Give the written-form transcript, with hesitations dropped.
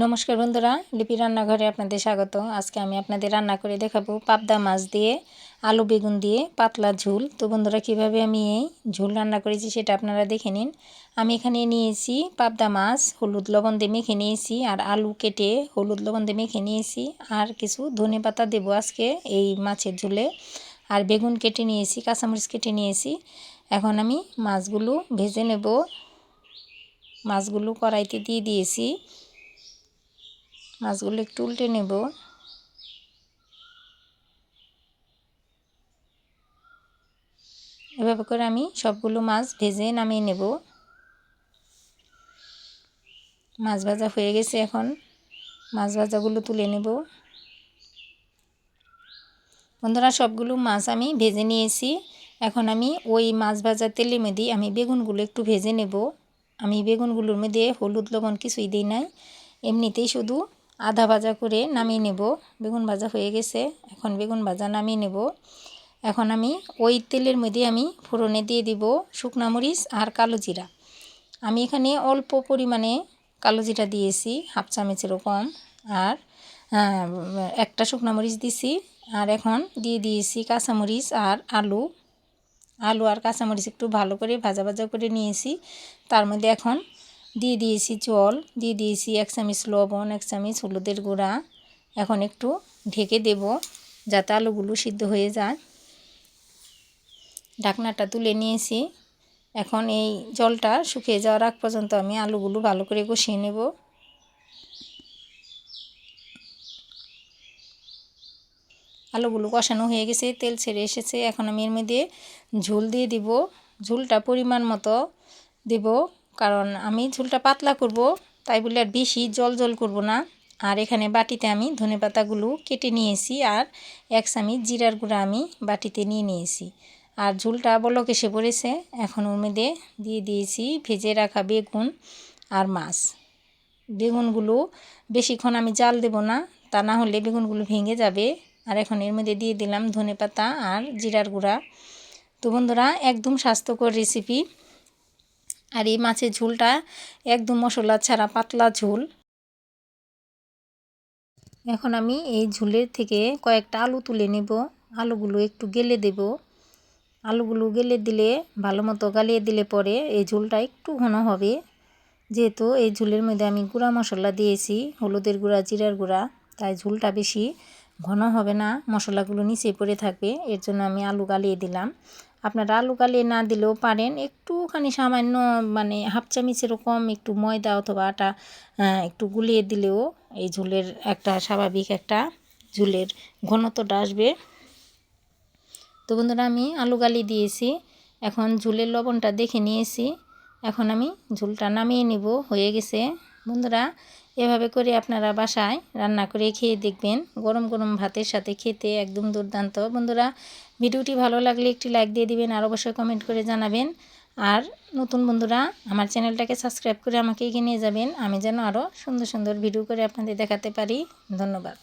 নমস্কার বন্ধুরা, লিপি রান্নাঘরে আপনাদের স্বাগত। আজকে আমি আপনাদের রান্না করে দেখাবো পাবদা মাছ দিয়ে আলু বেগুন দিয়ে পাতলা ঝোল। তো বন্ধুরা, কিভাবে আমি এই ঝোল রান্না করেছি সেটা আপনারা দেখে নিন। আমি এখানে নিয়েছি পাবদা মাছ, হলুদ লবণ দিয়ে মেখে নিয়েছি, আর আলু কেটে হলুদ লবণ দিয়ে মেখে নিয়েছি, আর কিছু ধনেপাতা দেবো আজকে এই মাছের ঝোলে, আর বেগুন কেটে নিয়েছি, কাঁচামরিচ কেটে নিয়েছি। এখন আমি মাছগুলো ভেজে নেব। মাছগুলো কড়াইতে দিয়ে দিয়েছি। মাছগুলো একটু উল্টে নেব। এভাবে করে আমি সবগুলো মাছ ভেজে নামিয়ে নেব। মাছ ভাজা হয়ে গেছে, এখন মাছ ভাজাগুলো তুলে নেব। বন্ধুরা, সবগুলো মাছ আমি ভেজে নিয়েছি। এখন আমি ওই মাছ ভাজা তেলের মধ্যে আমি বেগুনগুলো একটু ভেজে নেব। আমি বেগুনগুলোর মধ্যে হলুদ লবণ কিছুই দিই নাই, এমনিতেই শুধু আধা ভাজা করে নামিয়ে নেব। বেগুন ভাজা হয়ে গেছে, এখন বেগুন ভাজা নামিয়ে নেব। এখন আমি ওই তেলের মধ্যে আমি ফোড়নে দিয়ে দিব শুকনা মরিচ আর কালো জিরা। আমি এখানে অল্প পরিমাণে কালো জিরা দিয়েছি, হাফ চামচেরও কম, আর একটা শুকনা মরিচ দিছি। আর এখন দিয়ে দিয়েছি কাঁচামরিচ আর আলু আর কাঁচামরিচ একটু ভালো করে ভাজা ভাজা করে নিয়েছি। তার মধ্যে এখন দিয়ে দিয়েছি জল, দিয়ে দিয়েছি 1 চামচ লবণ, 1 চামচ হলুদের গুঁড়া। এখন একটু ঢেকে দেব যাতে আলুগুলো সিদ্ধ হয়ে যায়। ঢাকনাটা তুলে নিয়েছি। এখন এই জলটা শুকিয়ে যাওয়ার আগ পর্যন্ত আমি আলুগুলো ভালো করে কষিয়ে নেব। আলুগুলো কষানো হয়ে গেছে, তেল ছেড়ে এসেছে। এখন আমি এর মধ্যে ঝোল দিয়ে দিব। ঝোলটা পরিমাণ মতো দেব, কারণ আমি ঝোলটা পাতলা করব, তাই বলে আর বেশি জল করব না। আর এখানে বাটিতে আমি ধনেপাতাগুলো কেটে নিয়েছি, আর 1 চামচ জিরার গুঁড়া আমি বাটিতে নিয়ে নিয়েছি। আর ঝোলটা বলক এসে পড়েছে। এখন ওর মধ্যে দিয়ে দিয়েছি ভেজে রাখা বেগুন আর মাছ। বেগুনগুলো বেশিক্ষণ আমি জাল দেব না, তা না হলে বেগুনগুলো ভেঙে যাবে। আর এখন এর মধ্যে দিয়ে দিলাম ধনেপাতা আর জিরার গুঁড়া। তো বন্ধুরা, একদম স্বাস্থ্যকর রেসিপি। আর এই মাছের ঝোলটা একদম মশলা ছাড়া পাতলা ঝোল। এখন আমি এই ঝোলের থেকে কয়েকটা আলু তুলে নেব। আলুগুলো একটু গেলে দেব। আলুগুলো গেলে দিলে, ভালো মতো গালিয়ে দিলে পরে এই ঝোলটা একটু ঘন হবে। যেহেতু এই ঝোলের মধ্যে আমি গুঁড়া মশলা দিয়েছি, হলুদের গুঁড়া, জিরার গুঁড়া, তাই ঝোলটা বেশি ঘন হবে না, মশলাগুলো নিচে পড়ে থাকবে। এর জন্য আমি আলু গালিয়ে দিলাম। আপনারা আলু গালিয়ে না দিলেও পারেন, একটুখানি সামান্য মানে হাফ চামচের কম একটু ময়দা অথবা আটা একটু গুলিয়ে দিলেও এই ঝোলের একটা স্বাভাবিক একটা ঝোলের ঘনত্বটা আসবে। তো বন্ধুরা, আমি আলু গালিয়ে দিয়েছি। এখন ঝোলের লবণটা দেখে নিয়েছি। এখন আমি ঝোলটা নামিয়ে নেব। হয়ে গেছে। বন্ধুরা, এভাবে করে আপনারা বাসায় রান্না করে খেয়ে দেখবেন। গরম গরম ভাতের সাথে খেতে একদম দুর্দান্ত। বন্ধুরা, ভিডিওটি ভালো লাগলে একটি লাইক দিয়ে দিবেন, আর অবশ্যই কমেন্ট করে জানাবেন। আর নতুন বন্ধুরা আমার চ্যানেলটাকে সাবস্ক্রাইব করে আমাকে এগিয়ে নিয়ে যাবেন, আমি যেন আরও সুন্দর সুন্দর ভিডিও করে আপনাদের দেখাতে পারি। ধন্যবাদ।